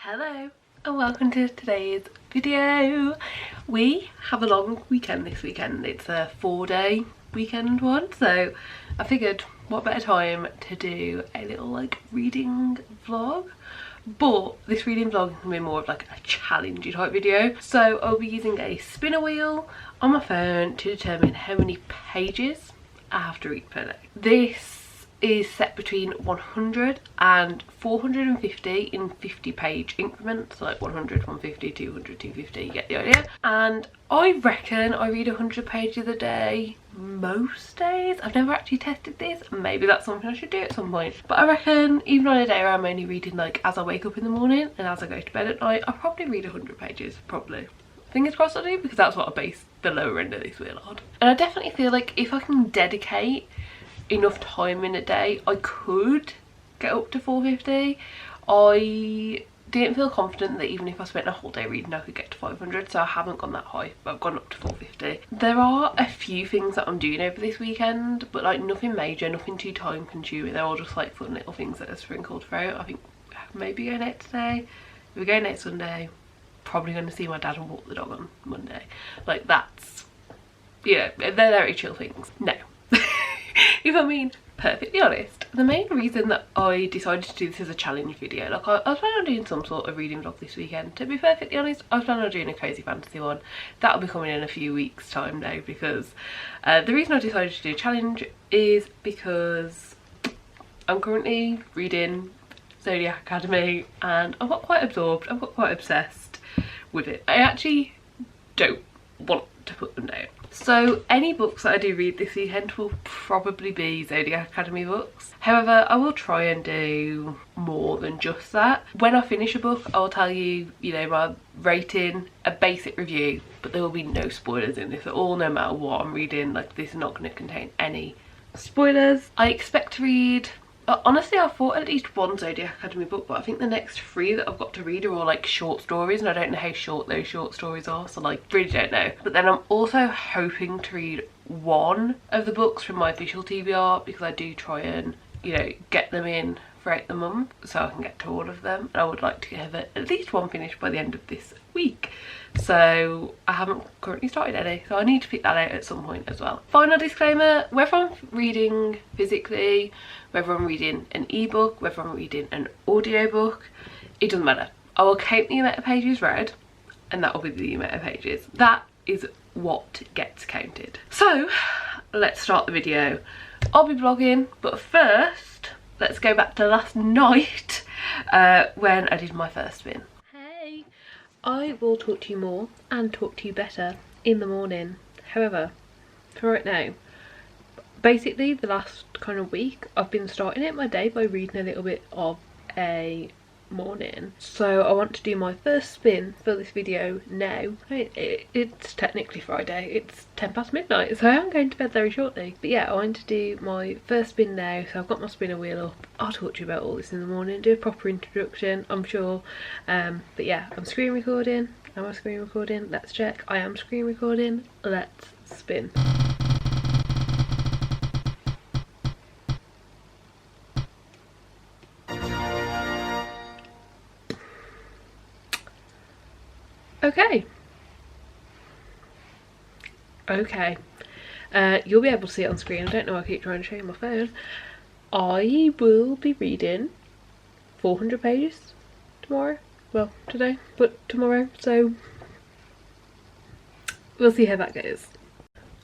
Hello and welcome to today's video. We have a long weekend this weekend. It's a 4-day weekend one, so I figured what better time to do a little like reading vlog. But this reading vlog is going to be more of like a challenge type video. So I'll be using a spinner wheel on my phone to determine how many pages I have to read per day. This is set between 100 and 450 in 50-page increments, so like 100, 150, 200, 250, you get the idea. And I reckon I read 100 pages a day most days. I've never actually tested this. Maybe that's something I should do at some point. But I reckon even on a day where I'm only reading like as I wake up in the morning and as I go to bed at night, I'll probably read 100 pages, probably. Fingers crossed I do, because that's what I base the lower end of this wheel on. And I definitely feel like if I can dedicate enough time in a day, I could get up to 450. I didn't feel confident that even if I spent a whole day reading I could get to 500, so I haven't gone that high, but I've gone up to 450. There are a few things that I'm doing over this weekend, but like nothing major, nothing too time consuming. They're all just like fun little things that are sprinkled throughout. I think maybe going out today, if we go next Sunday, probably going to see my dad and walk the dog on Monday. Like that's, yeah, they're very chill things. No. If I'm being perfectly honest, the main reason that I decided to do this as a challenge video, like I was planning on doing some sort of reading vlog this weekend. To be perfectly honest, I was planning on doing a cozy fantasy one. That'll be coming in a few weeks time now, because the reason I decided to do a challenge is because I'm currently reading Zodiac Academy and I've got quite absorbed, I've got quite obsessed with it. I actually don't want to put them down. So any books that I do read this weekend will probably be Zodiac Academy books. However, I will try and do more than just that. When I finish a book, I'll tell you, you know, my rating, a basic review, but there will be no spoilers in this at all, no matter what I'm reading. Like, this is not going to contain any spoilers. I expect to read, honestly I thought at least one Zodiac Academy book, but I think the next 3 that I've got to read are all like short stories, and I don't know how short those short stories are, so like really don't know. But then I'm also hoping to read one of the books from my official TBR, because I do try and, you know, get them in throughout the month so I can get to all of them, and I would like to have at least one finished by the end of this week. So I haven't currently started any, so I need to pick that out at some point as well. Final disclaimer, whether I'm reading physically, whether I'm reading an ebook, whether I'm reading an audiobook, it doesn't matter. I will count the amount of pages read, and that will be the amount of pages. That is what gets counted. So let's start the video. I'll be vlogging, but first let's go back to last night when I did my first spin. Hey, I will talk to you more and talk to you better in the morning. However, for right now, basically the last kind of week I've been starting out my day by reading a little bit of a morning. So I want to do my first spin for this video now. It's technically Friday, it's 10 past midnight, so I am going to bed very shortly. But yeah, I want to do my first spin now, so I've got my spinner wheel up. I'll talk to you about all this in the morning, do a proper introduction, I'm sure. But yeah, I'm screen recording. Am I screen recording? Let's check. I am screen recording. Let's spin. Okay, you'll be able to see it on screen. I don't know why I keep trying to show you my phone. I will be reading 400 pages tomorrow. Well, today, but tomorrow, so we'll see how that goes.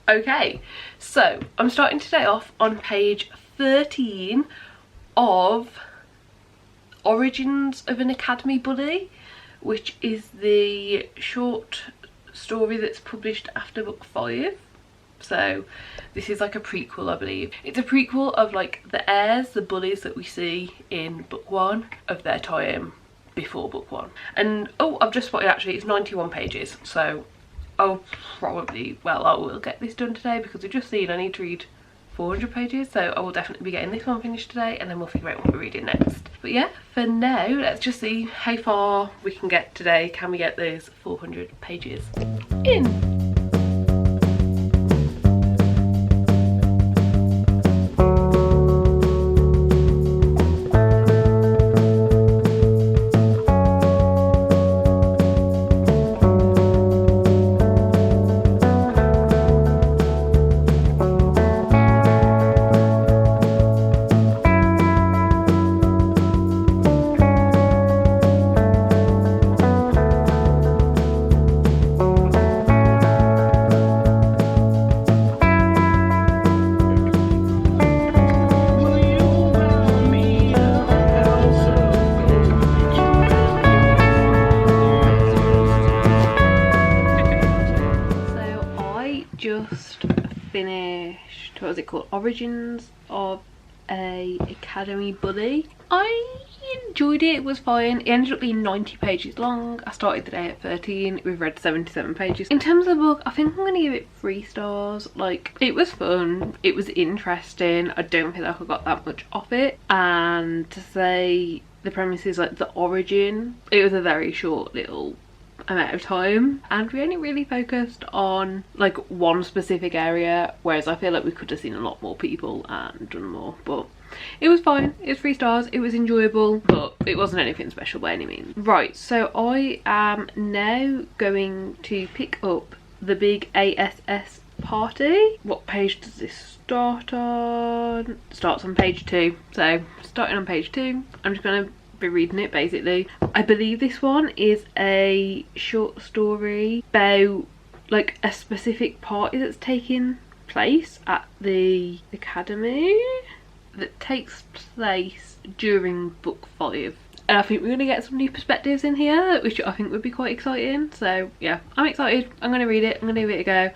Okay, so I'm starting today off on page 13 of Origins of an Academy Bully, which is the short story that's published after book 5. So this is like a prequel, I believe. It's a prequel of like the heirs, the bullies that we see in book 1, of their time before book 1. And oh, I've just spotted actually it's 91 pages, so I'll probably, well, I will get this done today, because I've just seen I need to read 400 pages, so I will definitely be getting this one finished today, and then we'll figure out what we're reading next. But yeah, for now, let's just see how far we can get today. Can we get those 400 pages in? what was it called? Origins of a Academy Bully. I enjoyed it. It was fine. It ended up being 90 pages long. I started the day at 13. We've read 77 pages. In terms of the book, I think I'm gonna give it 3 stars. Like, it was fun, it was interesting. I don't feel like I got that much off it, and to say the premise is like the origin, it was a very short little amount of time, and we only really focused on like one specific area, whereas I feel like we could have seen a lot more people and done more. But it was fine. It was 3 stars. It was enjoyable, but it wasn't anything special by any means. Right, so I am now going to pick up the big ASS party. What page does this start on? It starts on page 2. So starting on page 2, I'm just gonna be reading it basically. I believe this one is a short story about like a specific party that's taking place at the academy that takes place during book 5. And I think we're going to get some new perspectives in here, which I think would be quite exciting. So yeah, I'm excited. I'm going to read it. I'm going to give it a go.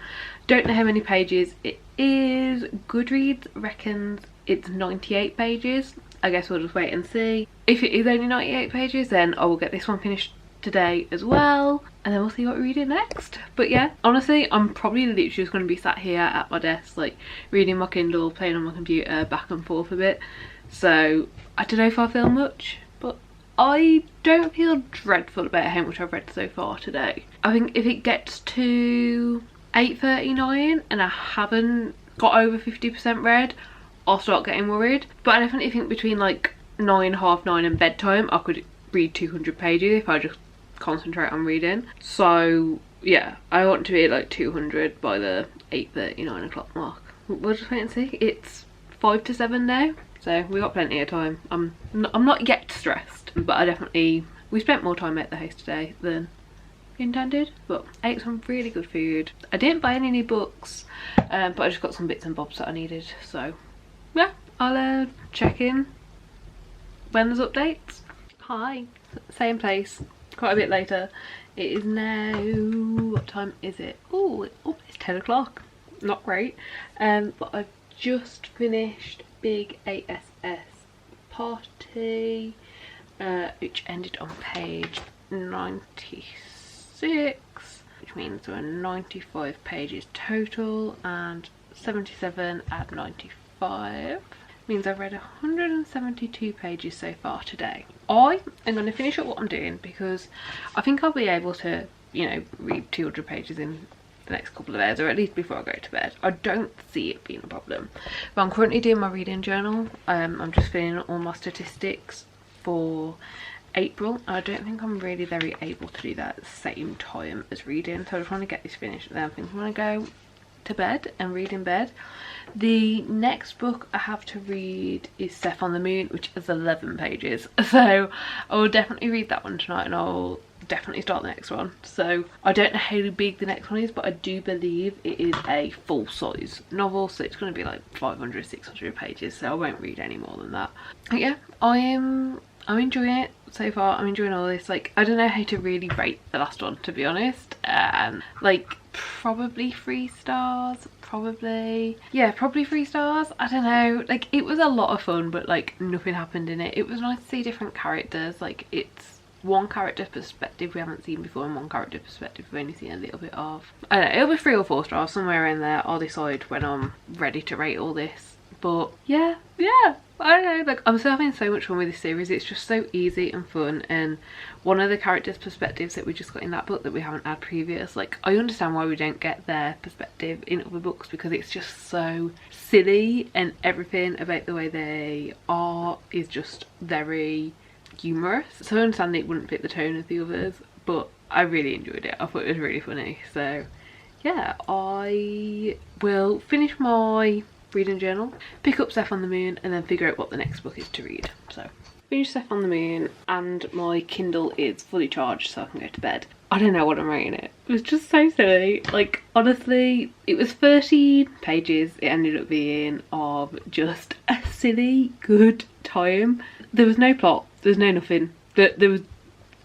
Don't know how many pages it is. Goodreads reckons it's 98 pages. I guess we'll just wait and see. If it is only 98 pages, then I will get this one finished today as well, and then we'll see what we read it next. But yeah, honestly, I'm probably literally just going to be sat here at my desk, like reading my Kindle, playing on my computer, back and forth a bit. So I don't know if I feel much, but I don't feel dreadful about how much I've read so far today. I think if it gets to 8:39 and I haven't got over 50% read, I'll start getting worried. But I definitely think between like 9, half 9 and bedtime, I could read 200 pages if I just concentrate on reading. So yeah, I want to be at like 200 by the 8:39 o'clock mark. We'll just wait and see. It's 5 to 7 now, so we got plenty of time. I'm not yet stressed, but we spent more time at the house today than intended, but I ate some really good food. I didn't buy any new books, but I just got some bits and bobs that I needed. So yeah, I'll check in when there's updates. Hi, same place, quite a bit later. It is now, what time is it? Oh, it's 10 o'clock. Not great. But I've just finished big ASS party, which ended on page 96, which means there are 95 pages total, and 77 add 95 means I've read 172 pages so far today. I am going to finish up what I'm doing because I think I'll be able to, you know, read 200 pages in the next couple of hours, or at least before I go to bed. I don't see it being a problem. But I'm currently doing my reading journal. I'm just filling in all my statistics for April. I don't think I'm really very able to do that at the same time as reading, so I just want to get this finished, and then I think I'm going to go to bed and read in bed. The next book I have to read is Seth on the Moon, which is 11 pages, so I will definitely read that one tonight, and I'll definitely start the next one. So I don't know how big the next one is, but I do believe it is a full-size novel, so it's going to be like 500-600 pages, so I won't read any more than that. But yeah, I'm enjoying it so far. I'm enjoying all this. Like, I don't know how to really rate the last one, to be honest. Like, probably 3 stars. Probably 3 stars. I don't know, like, it was a lot of fun, but like nothing happened in it. It was nice to see different characters. Like, it's one character perspective we haven't seen before, and one character perspective we've only seen a little bit of. I don't know, it'll be 3 or 4 stars, somewhere in there. I'll decide when I'm ready to rate all this. But yeah, I don't know, like, I'm still having so much fun with this series. It's just so easy and fun, and one of the characters' perspectives that we just got in that book that we haven't had previous, like, I understand why we don't get their perspective in other books, because it's just so silly, and everything about the way they are is just very humorous. So I understand it wouldn't fit the tone of the others, but I really enjoyed it. I thought it was really funny. So yeah, I will finish my reading journal, pick up Seth on the Moon, and then figure out what the next book is to read. So finish Seth on the Moon, and my Kindle is fully charged so I can go to bed. I don't know what I'm rating it. It was just so silly. Like, honestly, it was 13 pages. It ended up being of just a silly good time. There was no plot, there was no nothing. There was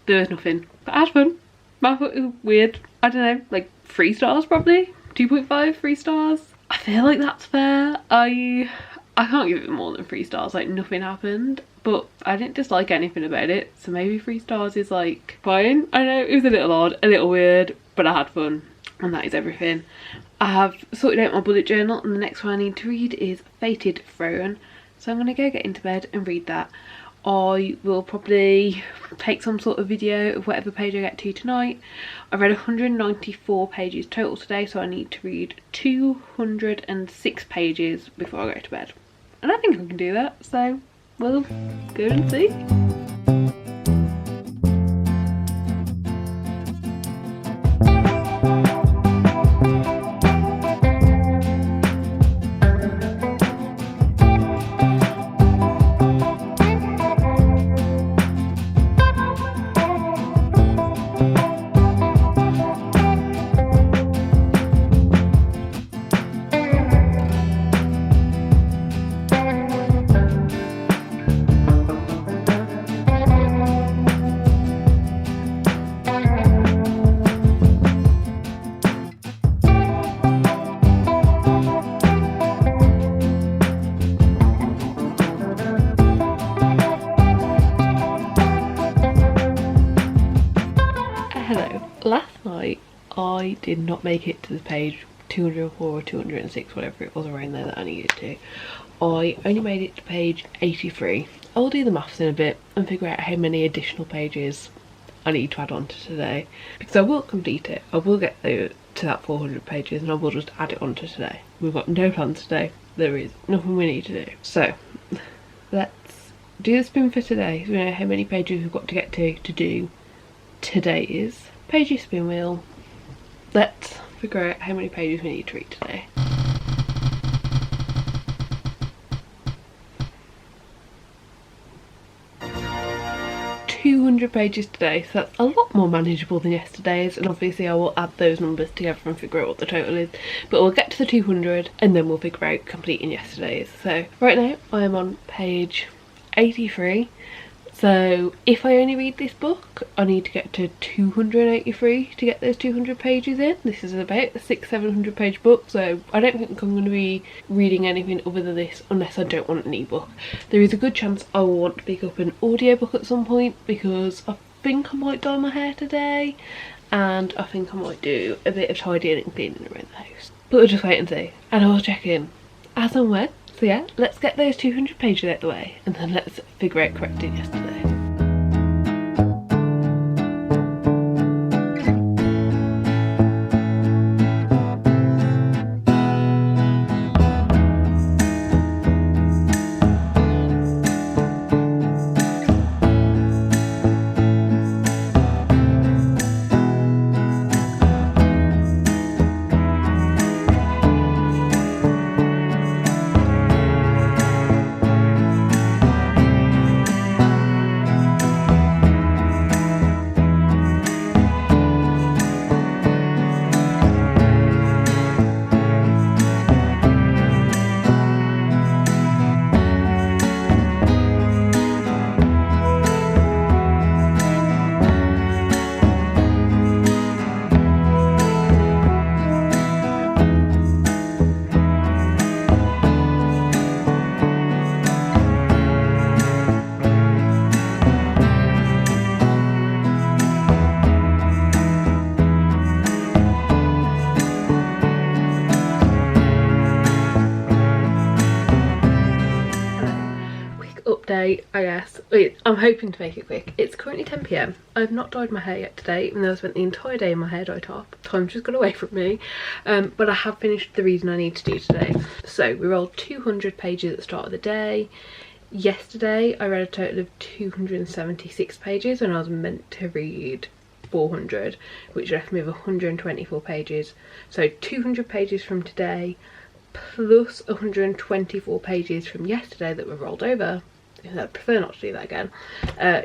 nothing, but I had fun. I thought it was weird. I don't know, like 3 stars probably, 2.5, 3 stars. I feel like that's fair. I can't give it more than 3 stars, like nothing happened, but I didn't dislike anything about it, so maybe 3 stars is like fine. I know it was a little odd, a little weird, but I had fun, and that is everything. I have sorted out my bullet journal, and the next one I need to read is Fated Throne, so I'm gonna go get into bed and read that. I will probably take some sort of video of whatever page I get to tonight. I've read 194 pages total today, so I need to read 206 pages before I go to bed. And I think I can do that, so we'll go and see. Last night I did not make it to the page 204 or 206, whatever it was around there that I needed to. I only made it to page 83. I will do the maths in a bit and figure out how many additional pages I need to add on to today, because I will complete it. I will get to that 400 pages and I will just add it on to today. We've got no plans today. There is nothing we need to do. So let's do the spin for today. So we know how many pages we've got to get to do today's page spin wheel. Let's figure out how many pages we need to read today. $200 pages today, so that's a lot more manageable than yesterday's, and obviously I will add those numbers together and figure out what the total is, but we'll get to the 200 and then we'll figure out completing yesterday's. So right now I am on page 83. So if I only read this book, I need to get to 283 to get those 200 pages in. This is about a 600-700 page book, so I don't think I'm going to be reading anything other than this unless I don't want an ebook. There is a good chance I will want to pick up an audiobook at some point, because I think I might dye my hair today, and I think I might do a bit of tidying and cleaning around the house. But we'll just wait and see, and I'll check in as and when. So yeah, let's get those 200 pages out the way, and then let's figure out correcting yesterday. Update, I guess. Wait, I'm hoping to make it quick. It's currently 10 PM. I've not dyed my hair yet today, even though I spent the entire day in my hair dye top. Time's just got away from me. But I have finished the reading I need to do today. So we rolled 200 pages at the start of the day. Yesterday I read a total of 276 pages and I was meant to read 400, which left me with 124 pages. So 200 pages from today plus 124 pages from yesterday that were rolled over, I'd prefer not to do that again,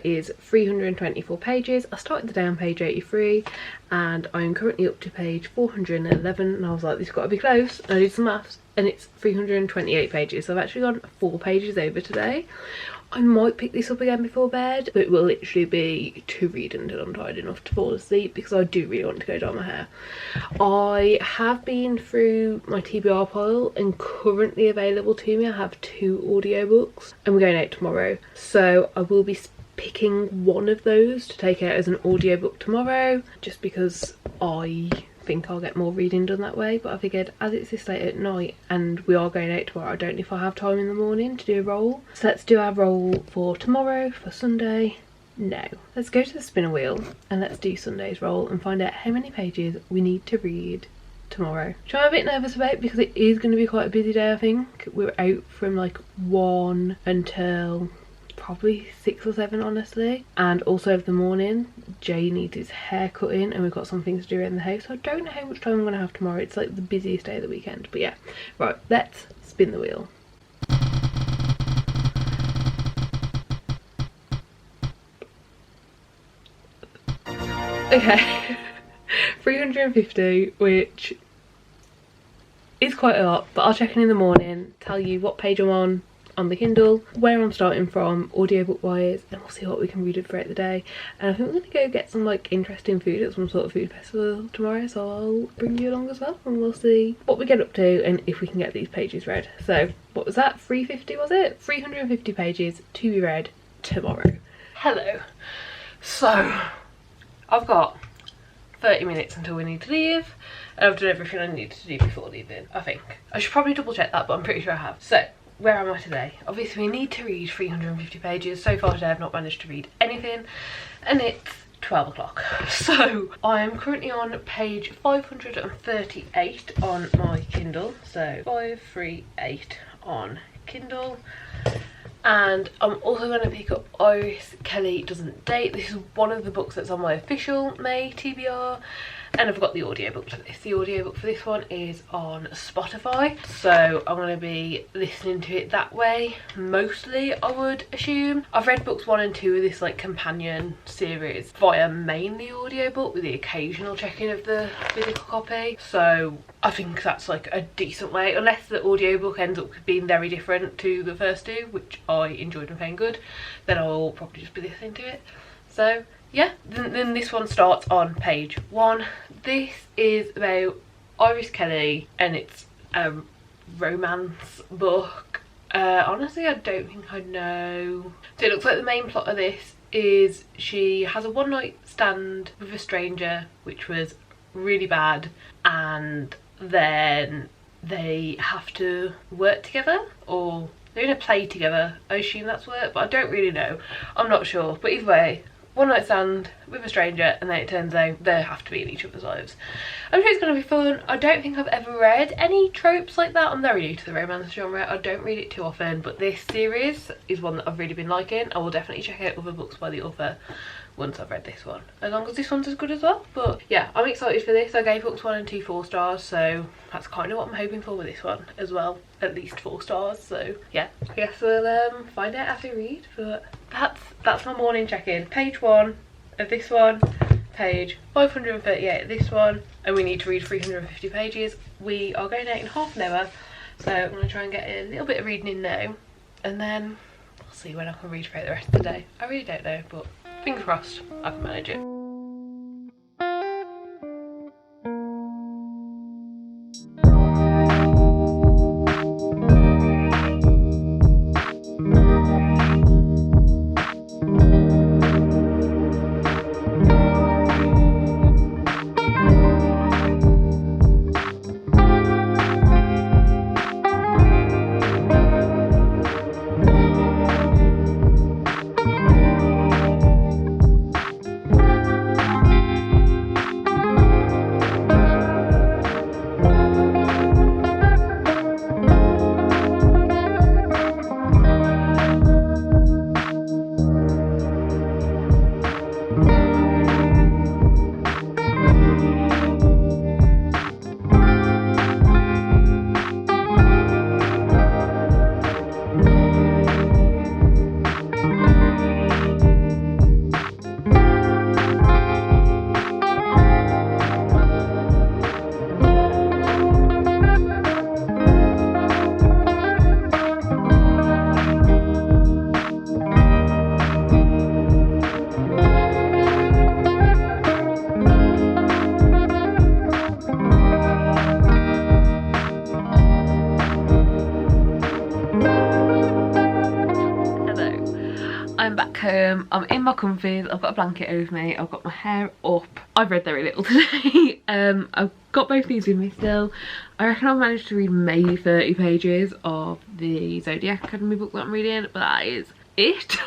is 324 pages. I started the day on page 83 and I'm currently up to page 411, and I was like, this has got to be close, and I did some maths and it's 328 pages, so I've actually gone 4 pages over today. I might pick this up again before bed, but it will literally be to read until I'm tired enough to fall asleep, because I do really want to go dye my hair. I have been through my TBR pile, and currently available to me I have 2 audiobooks, and we're going out tomorrow, so I will be picking one of those to take out as an audiobook tomorrow, just because I think I'll get more reading done that way. But I figured, as it's this late at night and we are going out tomorrow, I don't know if I'll have time in the morning to do a roll. So let's do our roll for tomorrow, for Sunday. No, let's go to the spinner wheel and let's do Sunday's roll and find out how many pages we need to read tomorrow, which I'm a bit nervous about because it is going to be quite a busy day. I think we're out from like 1 until probably 6 or 7, honestly, and also over the morning Jay needs his hair cut in and we've got some things to do around the house, so I don't know how much time I'm going to have tomorrow. It's like the busiest day of the weekend. But yeah, right, let's spin the wheel. Okay. 350, which is quite a lot, but I'll check in the morning, tell you what page I'm on the Kindle, where I'm starting from audiobook wise, and we'll see what we can read throughout the day. And I think we're going to go get some like interesting food at some sort of food festival tomorrow, so I'll bring you along as well, and we'll see what we get up to and if we can get these pages read. So what was that, 350 was it? 350 pages to be read tomorrow. Hello. So I've got 30 minutes until we need to leave, and I've done everything I needed to do before leaving, I think. I should probably double check that, but I'm pretty sure I have. So where am I today? Obviously we need to read 350 pages. So far today I've not managed to read anything, and it's 12 o'clock. So I'm currently on page 538 on my Kindle. So 538 on Kindle. And I'm also going to pick up Iris Kelly Doesn't Date. This is one of the books that's on my official May TBR. And I've got the audiobook for this. The audiobook for this one is on Spotify, so I'm going to be listening to it that way mostly, I would assume. I've read books 1 and 2 of this like companion series via mainly audiobook with the occasional checking of the physical copy, so I think that's like a decent way, unless the audiobook ends up being very different to the first 2, which I enjoyed and found good, then I'll probably just be listening to it. So yeah, then this one starts on page 1. This is about Iris Kelly and it's a romance book. Honestly, I don't think I know. So it looks like the main plot of this is she has a one night stand with a stranger, which was really bad, and then they have to work together, or they're in a play together. I assume that's work, but I don't really know. I'm not sure, but either way, one night stand with a stranger, and then it turns out they have to be in each other's lives. I'm sure it's going to be fun. I don't think I've ever read any tropes like that. I'm very new to the romance genre. I don't read it too often, but this series is one that I've really been liking. I will definitely check out other books by the author once I've read this one, as long as this one's as good as well. But yeah, I'm excited for this. I gave books 1 and 2 4 stars, so that's kind of what I'm hoping for with this one as well, at least 4 stars. So yeah, I guess we'll find out after we read. But that's my morning check-in. Page 1 of this one, page 538 of this one, and we need to read 350 pages. We are going out in half an hour, so I'm going to try and get a little bit of reading in now, and then we'll see when I can read throughout the rest of the day. I really don't know, but fingers crossed I can manage it. in my comfies, I've got a blanket over me, I've got my hair up. I've read very little today. I've got both these with me still. I reckon I've managed to read maybe 30 pages of the Zodiac Academy book that I'm reading, but that is it.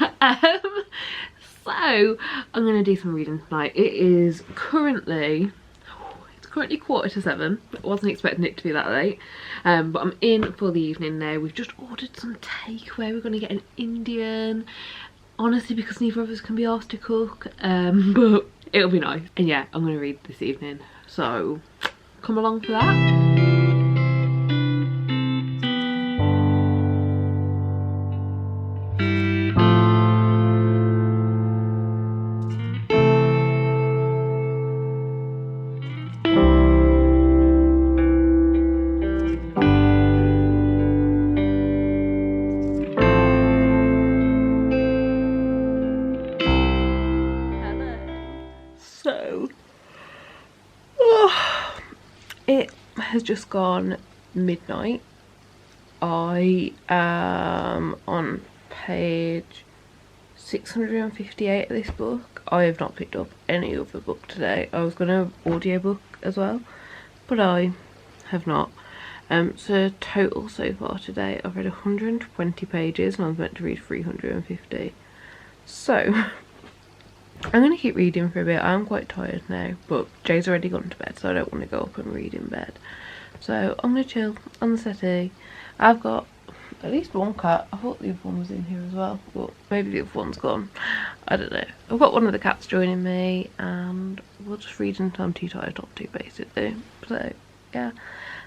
So I'm gonna do some reading tonight. It's currently 7:15. I wasn't expecting it to be that late, but I'm in for the evening now. We've just ordered some takeaway. We're gonna get an Indian, honestly, because neither of us can be asked to cook, but it'll be nice. And yeah, I'm gonna read this evening, so come along for that. It has just gone midnight. I am on page 658 of this book. I have not picked up any other book today. I was going to audiobook as well, but I have not. So total so far today, I've read 120 pages and I was meant to read 350. So I'm going to keep reading for a bit. I'm quite tired now, but Jay's already gone to bed, so I don't want to go up and read in bed. So I'm going to chill on the settee. I've got at least one cat. I thought the other one was in here as well, but maybe the other one's gone. I don't know. I've got one of the cats joining me, and we'll just read until I'm too tired not to, basically. So yeah,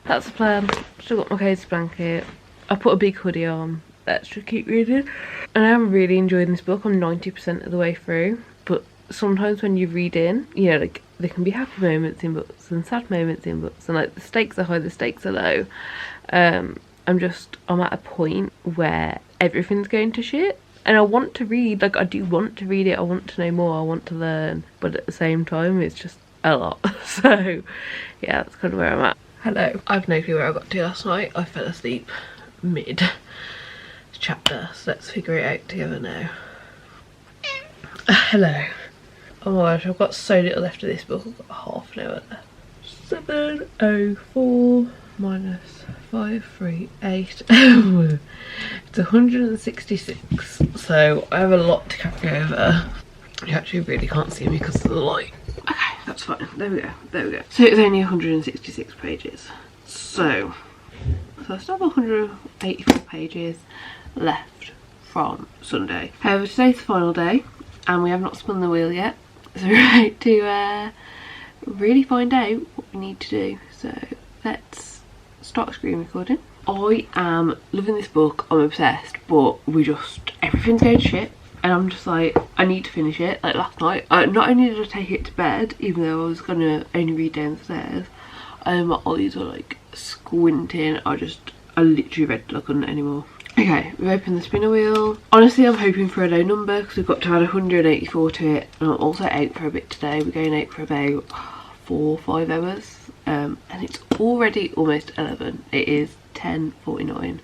that's the plan. Still got my cozy blanket. I put a big hoodie on. Let's just keep reading. And I'm really enjoying this book. I'm 90% of the way through. But sometimes when you read in, you know, like, there can be happy moments in books and sad moments in books, and like the stakes are high, the stakes are low. I'm at a point where everything's going to shit, and I want to read, like, I do want to read it, I want to know more, I want to learn, but at the same time it's just a lot. So yeah, that's kind of where I'm at. Hello. I've no clue where I got to last night. I fell asleep mid chapter, so let's figure it out together now. Hello. Oh my gosh, I've got so little left of this book. I've got half an hour left. 7:04 minus 538. It's 166. So I have a lot to carry over. You actually really can't see me because of the light. Okay, that's fine. There we go. There we go. So it's only 166 pages. So I still have 184 pages left from Sunday. However, today's the final day, and we have not spun the wheel yet, so we're ready to really find out what we need to do. So let's start screen recording. I am loving this book. I'm obsessed, but everything's going to shit, and I'm just like, I need to finish it. Like last night, not only did I take it to bed, even though I was gonna only read downstairs, my eyes were like squinting. I literally read till I couldn't anymore. Okay, we've opened the spinner wheel. Honestly, I'm hoping for a low number because we've got to add 184 to it, and I'm also out for a bit today. We're going out for about 4 or 5 hours, and it's already almost 11. It is 10:49,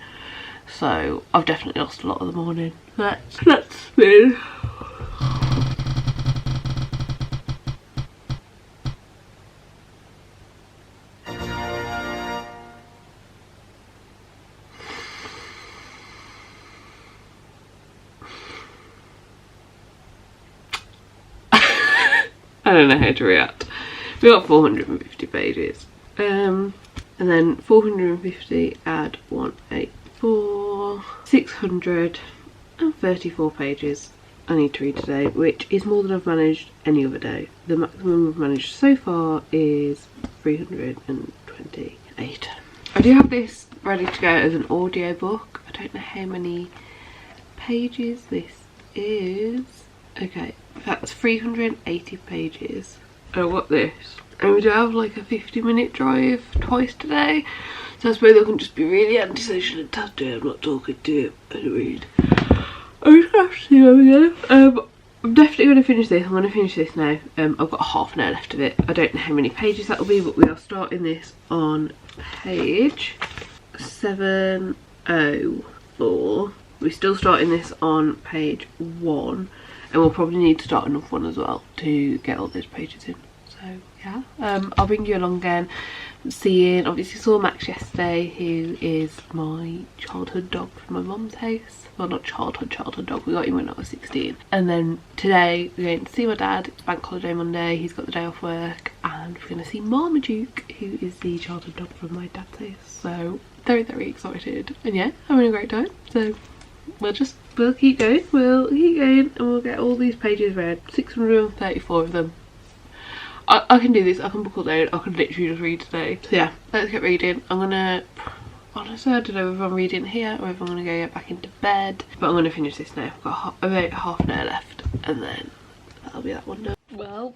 so I've definitely lost a lot of the morning. Let's spin. I don't know how to react. We got 450 pages. And then 450 add 184. 634 pages I need to read today, which is more than I've managed any other day. The maximum I've managed so far is 328. I do have this ready to go as an audiobook. I don't know how many pages this is. Okay, that's 380 pages. I got this. And we do have like a 50-minute drive twice today, so I suppose I can just be really antisocial and tell Jay I'm not talking to him and read. I'm just gonna have to see where we go. I'm definitely going to finish this. I'm going to finish this now. I've got half an hour left of it. I don't know how many pages that will be, but we are starting this on page 704. We're still starting this on page 1. and we'll probably need to start another one as well to get all those pages in. So yeah, I'll bring you along again. Obviously saw Max yesterday, who is my childhood dog from my mum's house. Well, not childhood dog, we got him when I was 16. And then today we're going to see my dad. It's bank holiday Monday, he's got the day off work, and we're going to see Marmaduke, who is the childhood dog from my dad's house. So very, very excited, and yeah, having a great time. So we'll keep going, and we'll get all these pages read. 634 of them. I can do this, I can book all day, I can literally just read today. So yeah, let's get reading. Honestly, I don't know if I'm reading here or if I'm gonna go get back into bed, but I'm gonna finish this now. I've got about half an hour left, and then that'll be that one done. Well,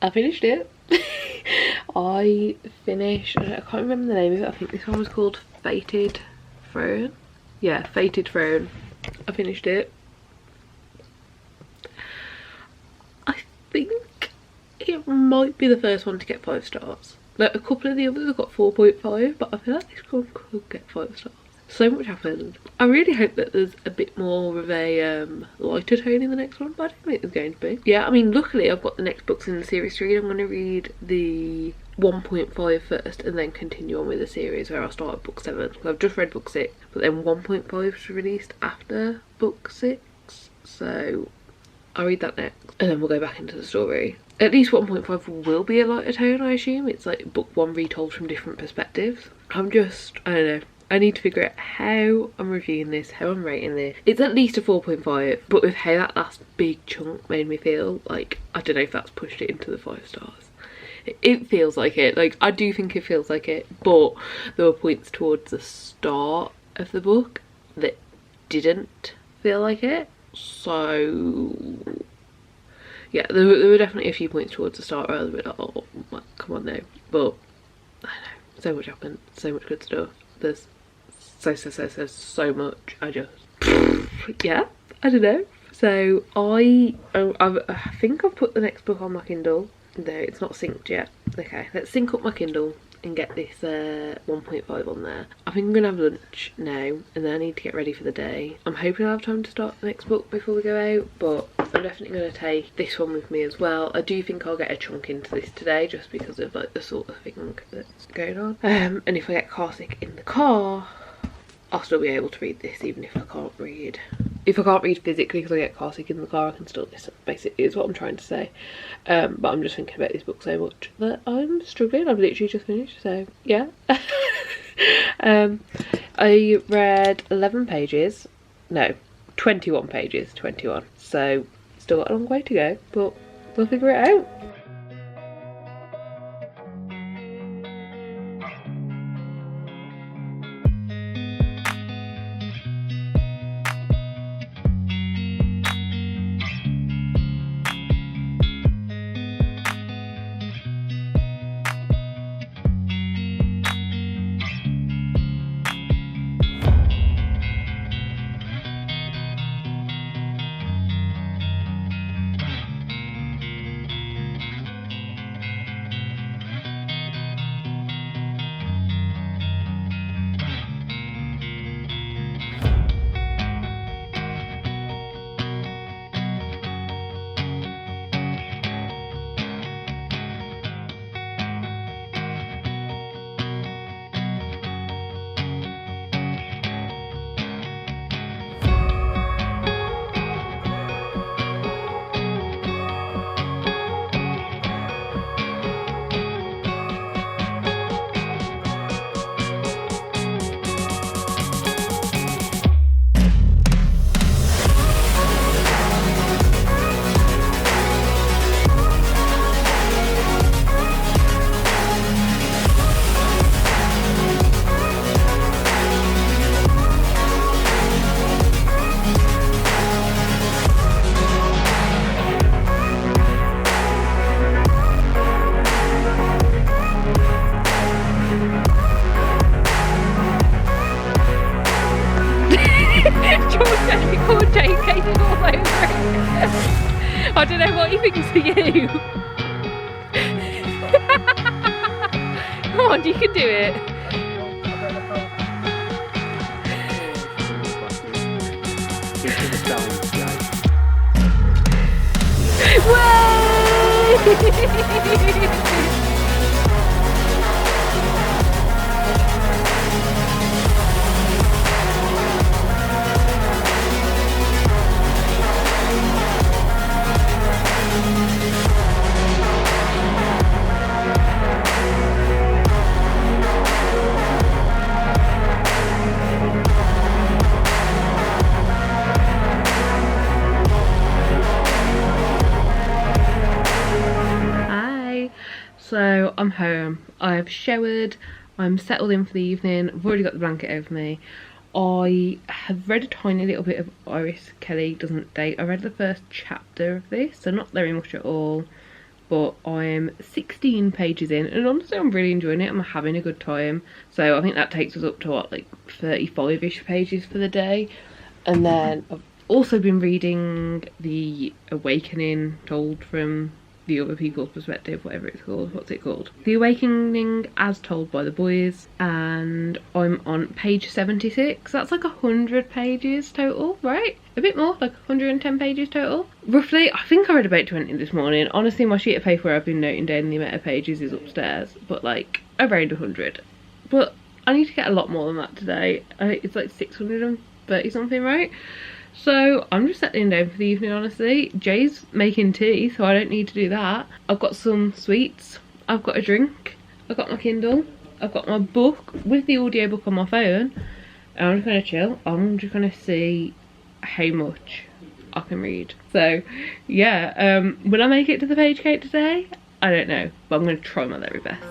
I finished it. I can't remember the name of it. I think this one was called Fated Throne. Yeah, Fated Throne. I finished it. I think it might be the first one to get 5 stars. Like, a couple of the others have got 4.5, but I feel like this one could get 5 stars. So much happened. I really hope that there's a bit more of a lighter tone in the next one, but I don't think there's going to be. Yeah, I mean, luckily I've got the next books in the series to read. I'm going to read the 1.5 first and then continue on with the series where I'll start at book 7. I've just read book 6, but then 1.5 is released after book 6, so I'll read that next and then we'll go back into the story. At least 1.5 will be a lighter tone, I assume. It's like book 1 retold from different perspectives. I don't know. I need to figure out how I'm reviewing this, how I'm rating this. It's at least a 4.5, but with how that last big chunk made me feel, like, I don't know if that's pushed it into the 5 stars. It feels like it. Like, I do think it feels like it, but there were points towards the start of the book that didn't feel like it. So yeah, there were definitely a few points towards the start where I was a bit like, oh, come on now. But I don't know, so much happened, so much good stuff. There's so much. Yeah, I don't know. So I think I've put the next book on my Kindle. No, it's not synced yet. Okay, let's sync up my Kindle and get this 1.5 on there. I think I'm gonna have lunch now and then I need to get ready for the day. I'm hoping I'll have time to start the next book before we go out, but I'm definitely gonna take this one with me as well. I do think I'll get a chunk into this today just because of like the sort of thing that's going on. And if I get car sick in the car, I'll still be able to read this even if I can't read. If I can't read physically because I get car sick in the car, I can still listen, basically is what I'm trying to say. But I'm just thinking about this book so much that I'm struggling. I've literally just finished, so yeah. I read 11 pages. No, 21 pages, 21. So still got a long way to go, but we'll figure it out. I don't know what he thinks of you. Come on, you can do it. So I'm home, I've showered, I'm settled in for the evening, I've already got the blanket over me. I have read a tiny little bit of Iris Kelly Doesn't Date. I read the first chapter of this, so not very much at all, but I'm 16 pages in and honestly I'm really enjoying it. I'm having a good time. So I think that takes us up to what, like 35ish pages for the day. And then I've also been reading The Awakening told from the other people's perspective, whatever it's called. What's it called? The Awakening as told by the boys, and I'm on page 76. That's like 100 pages total, right? A bit more, like 110 pages total roughly. I think I read about 20 this morning. Honestly, my sheet of paper where I've been noting down the amount of pages is upstairs, but like around 100. But I need to get a lot more than that today. It's like 630 something, right? So I'm just settling down for the evening, honestly. Jay's making tea, so I don't need to do that. I've got some sweets, I've got a drink, I've got my Kindle, I've got my book with the audiobook on my phone, and I'm just going to chill. I'm just going to see how much I can read. So yeah, will I make it to the page count today? I don't know, but I'm going to try my very best.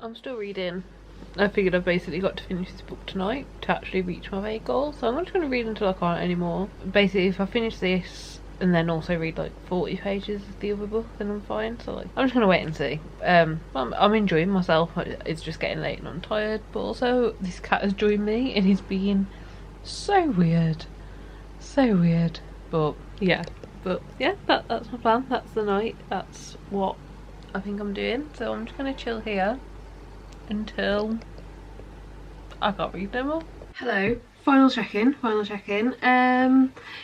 I'm still reading. I figured I've basically got to finish this book tonight to actually reach my main goal, so I'm not just going to read until I can't anymore. Basically, if I finish this and then also read like 40 pages of the other book, then I'm fine. So like, I'm just going to wait and see. I'm enjoying myself. It's just getting late and I'm tired, but also this cat has joined me and he's being so weird. So weird. But yeah, that's my plan. That's the night. That's what I think I'm doing. So I'm just going to chill here until I can't read no more. Hello, final check-in.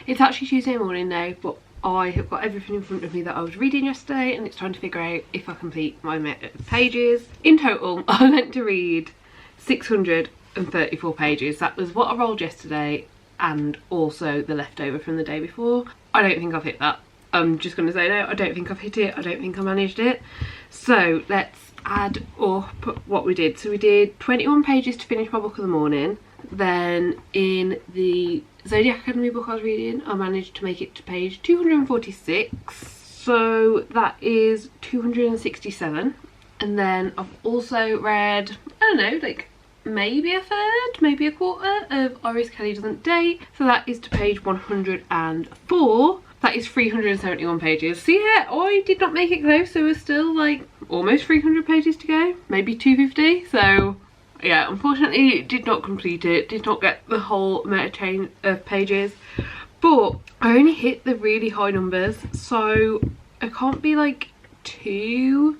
It's actually Tuesday morning now, but I have got everything in front of me that I was reading yesterday, and it's trying to figure out if I complete my pages. In total, I meant to read 634 pages. That was what I rolled yesterday, and also the leftover from the day before. I don't think I've hit that. I'm just going to say no, I don't think I've hit it. I don't think I managed it. So let's add up what we did. So we did 21 pages to finish my book of the morning. Then in the Zodiac Academy book I was reading, I managed to make it to page 246. So that is 267. And then I've also read, I don't know, like maybe a third, maybe a quarter of Iris Kelly Doesn't Date. So that is to page 104. That is 371 pages. So yeah, I did not make it close. So we're still like almost 300 pages to go, maybe 250. So yeah, unfortunately did not complete it, did not get the whole amount of chain of pages, but I only hit the really high numbers, so I can't be like too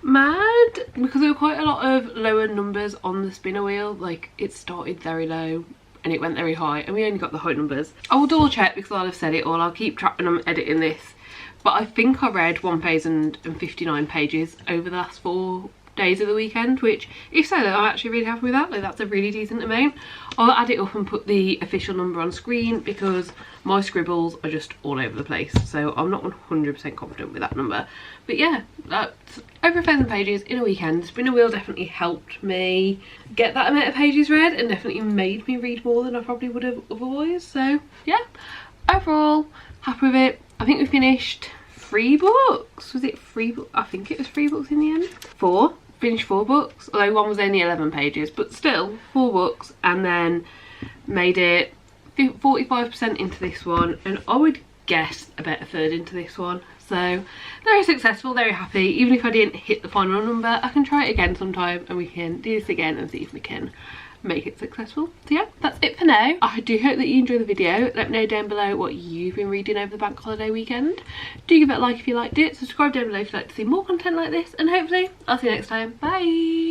mad because there were quite a lot of lower numbers on the spinner wheel. Like it started very low and it went very high, and we only got the high numbers. I will double check because I'll have said it all. I'll keep track when I'm editing this, but I think I read 1,059 pages over the last 4 days of the weekend, which if so, I'm actually really happy with that. Like, that's a really decent amount. I'll add it up and put the official number on screen because my scribbles are just all over the place, so I'm not 100% confident with that number. But yeah, that's over 1,000 pages in a weekend. Spinner wheel definitely helped me get that amount of pages read and definitely made me read more than I probably would have otherwise. So yeah, overall happy with it. I think we finished 3 books. Was it 3 books? I think it was 3 books in the end. 4. Finished 4 books, although one was only 11 pages, but still 4 books, and then made it 45% into this one, and I would guess about a third into this one. So very successful, very happy. Even if I didn't hit the final number, I can try it again sometime and we can do this again and see if we can make it successful. So yeah, that's it for now. I do hope that you enjoyed the video. Let me know down below what you've been reading over the bank holiday weekend. Do give it a like if you liked it. Subscribe down below if you'd like to see more content like this, and hopefully I'll see you next time. Bye.